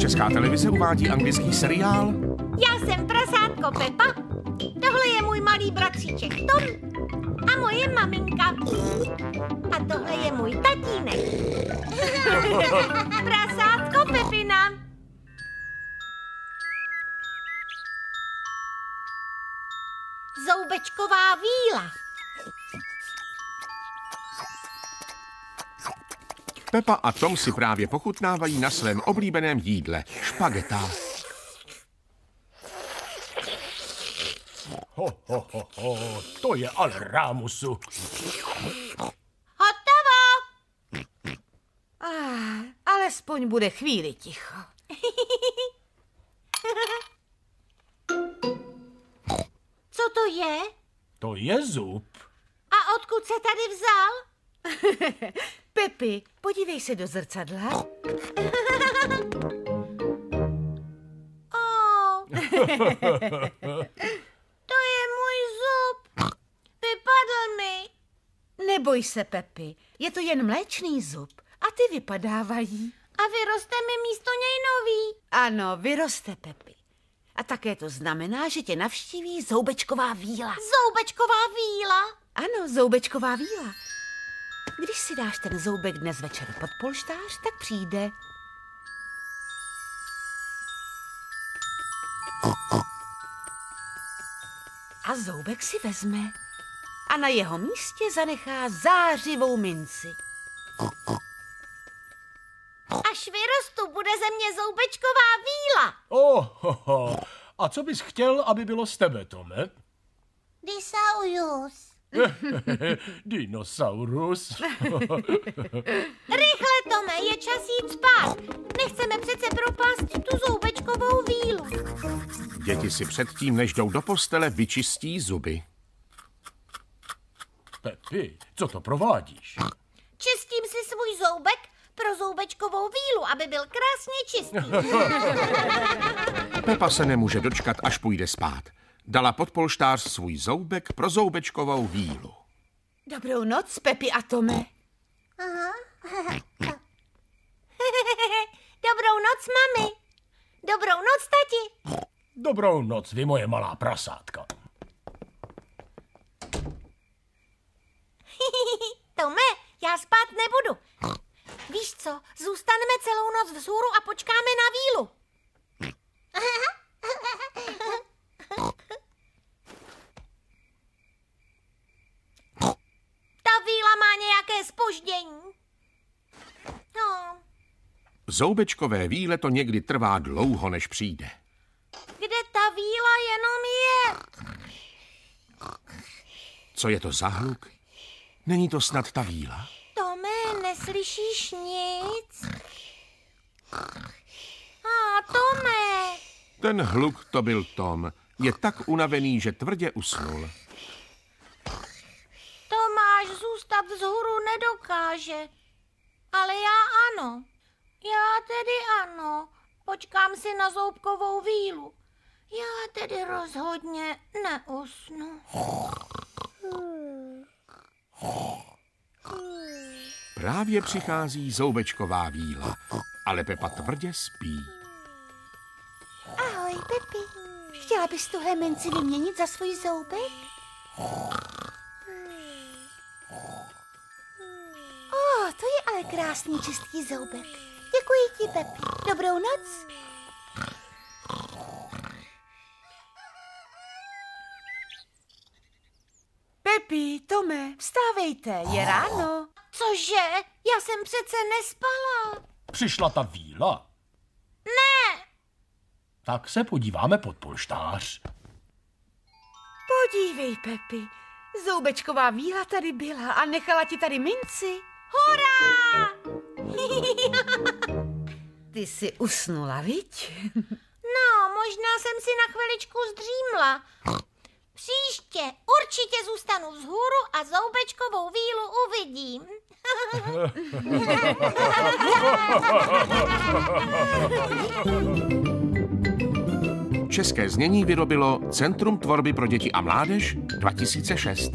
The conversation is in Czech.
Česká televize uvádí anglický seriál. Já jsem prasátko Pepa, tohle je můj malý bratříček Tom a moje maminka. A tohle je můj tatínek. Prasátko Pepina. Zoubečková víla. Pepa a Tom si právě pochutnávají na svém oblíbeném jídle špageta. To je ale rámusu. Hotovo. Alespoň bude chvíli ticho. Co to je? To je zub. A odkud se tady vzal? Pepi, podívej se do zrcadla. To je můj zub. Vypadl mi. Neboj se, Pepi, je to jen mléčný zub a ty vypadávají. A vyroste mi místo něj nový. Ano, vyroste, Pepi. A také to znamená, že tě navštíví zoubečková víla. Zoubečková víla? Ano, zoubečková víla. Když si dáš ten zoubek dnes večer pod polštář, tak přijde. A zoubek si vezme. A na jeho místě zanechá zářivou minci. Až vyrostu, bude ze mě zoubečková víla. A co bys chtěl, aby bylo z tebe, Tome? Dinosaurus. Dinosaurus. Rychle, Tome, je čas jít spát. Nechceme přece propást tu zoubečkovou vílu. Děti si předtím, než jdou do postele, vyčistí zuby. Pepi, co to provádíš? Čistím si svůj zoubek pro zoubečkovou vílu, aby byl krásně čistý. Pepa se nemůže dočkat, až půjde spát. Dala pod polštář svůj zoubek pro zoubečkovou vílu. Dobrou noc, Pepi a Tome. Dobrou noc, mami. Dobrou noc, tati. Dobrou noc, vy moje malá prasátka. Tome, já spát nebudu. Víš co, zůstaneme celou noc vzhůru a počkáme na vílu. Ta víla má nějaké zpoždění. No. Zoubečkové víle to někdy trvá dlouho, než přijde. Kde ta víla jenom je? Co je to za hluk? Není to snad ta víla? Tome, neslyšíš nic? Tome. Ten hluk to byl Tom. Je tak unavený, že tvrdě usnul. Tomáš zůstat vzhůru nedokáže. Ale já ano. Já tedy ano. Počkám si na zoubkovou vílu. Já tedy rozhodně neusnu. Právě přichází zoubečková víla, ale Pepa tvrdě spí. Ahoj, Pepi. Chtěla bys tuhle minci vyměnit za svůj zoubek? To je ale krásný čistý zoubek. Děkuji ti, Pepi. Dobrou noc. Pepi, Tome, vstávejte, je ráno. Cože? Já jsem přece nespala. Přišla ta víla? Ne. Tak se podíváme pod polštář. Podívej, Pepi, zoubečková víla tady byla a nechala ti tady minci. Hurá! Ty jsi usnula, viď? No, možná jsem si na chviličku zdřímla. Příště určitě zůstanu vzhůru a zoubečkovou vílu uvidím. České znění vyrobilo Centrum tvorby pro děti a mládež 2006.